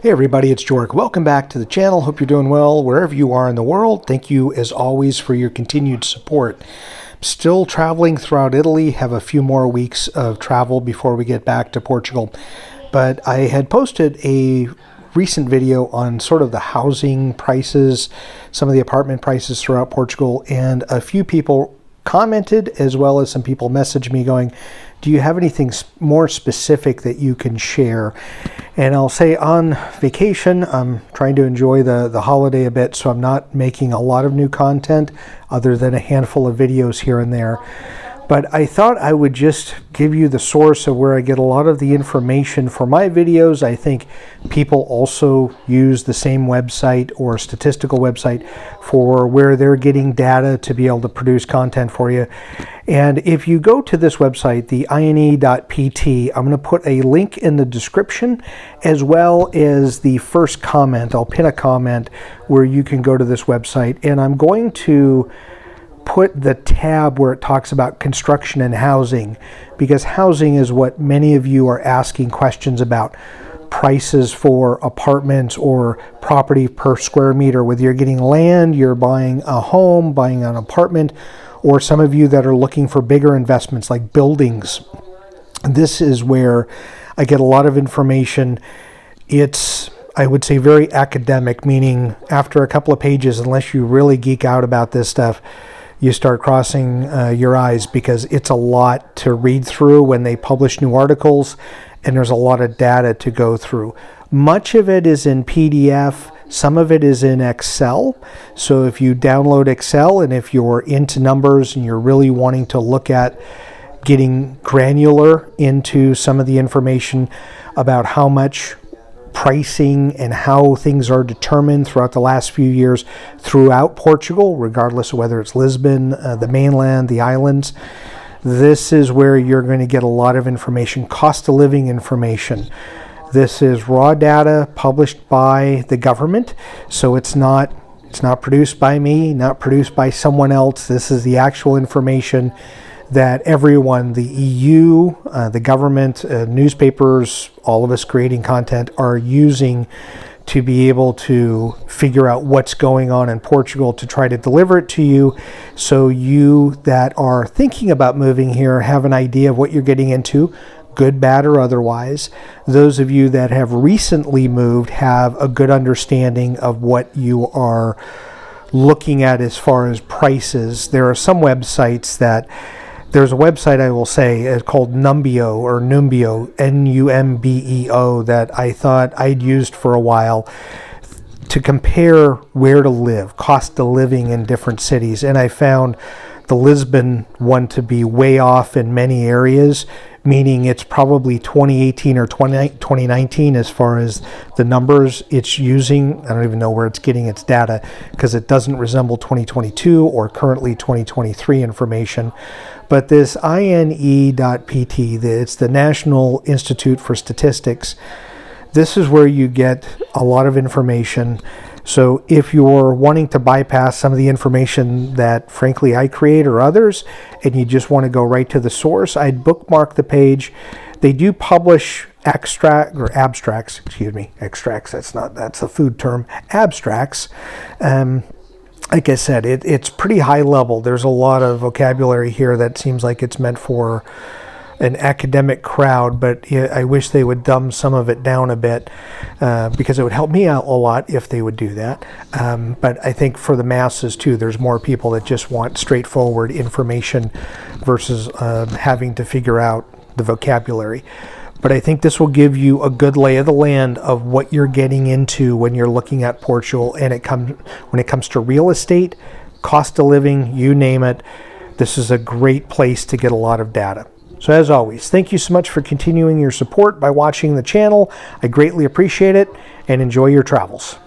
Hey everybody, it's Jork. Welcome back to the channel. Hope you're doing well wherever you are in the world. Thank you as always for your continued support. Still traveling throughout Italy, have a few more weeks of travel before we get back to Portugal. But I had posted a recent video on sort of the housing prices, some of the apartment prices throughout Portugal, and a few people commented as well as some people messaged me going, do you have anything more specific that you can share? And I'll say on vacation, I'm trying to enjoy the holiday a bit, so I'm not making a lot of new content other than a handful of videos here and there. But I thought I would just give you the source of where I get a lot of the information for my videos. I think people also use the same website or statistical website for where they're getting data to be able to produce content for you. And if you go to this website, the ine.pt, I'm going to put a link in the description as well as the first comment. I'll pin a comment where you can go to this website, and I'm going to put the tab where it talks about construction and housing, because housing is what many of you are asking questions about. Prices for apartments or property per square meter, whether you're getting land, you're buying a home, buying an apartment, or some of you that are looking for bigger investments like buildings. This is where I get a lot of information. It's, I would say, very academic, meaning after a couple of pages, unless you really geek out about this stuff, you start crossing your eyes, because it's a lot to read through when they publish new articles, and there's a lot of data to go through. Much of it is in PDF, some of it is in Excel. So if you download Excel, and if you're into numbers and you're really wanting to look at getting granular into some of the information about how much pricing and how things are determined throughout the last few years throughout Portugal, regardless of whether it's Lisbon, the mainland, the islands, this is where you're going to get a lot of information, cost of living information. This is raw data published by the government, so it's not produced by me, not produced by someone else. This is the actual information that everyone, the EU, the government, newspapers, all of us creating content are using to be able to figure out what's going on in Portugal, to try to deliver it to you, so you that are thinking about moving here have an idea of what you're getting into, good, bad, or otherwise. Those of you that have recently moved have a good understanding of what you are looking at as far as prices. There are some websites that, there's a website I will say called Numbeo, or Numbeo, Numbeo, that I thought I'd used for a while to compare where to live, cost of living in different cities. And I found the Lisbon one to be way off in many areas, meaning it's probably 2018 or 2019 as far as the numbers it's using. I don't even know where it's getting its data, because it doesn't resemble 2022 or currently 2023 information. But this ine.pt, it's the National Institute for Statistics, this is where you get a lot of information. So if you're wanting to bypass some of the information that frankly I create or others, and you just want to go right to the source, I'd bookmark the page. They do publish extracts, that's a food term, abstracts. Like I said, it's pretty high level. There's a lot of vocabulary here that seems like it's meant for an academic crowd, but I wish they would dumb some of it down a bit, because it would help me out a lot if they would do that. But I think for the masses too, there's more people that just want straightforward information versus having to figure out the vocabulary. But I think this will give you a good lay of the land of what you're getting into when you're looking at Portugal, and when it comes to real estate, cost of living, you name it. This is a great place to get a lot of data. So as always, thank you so much for continuing your support by watching the channel. I greatly appreciate it, and enjoy your travels.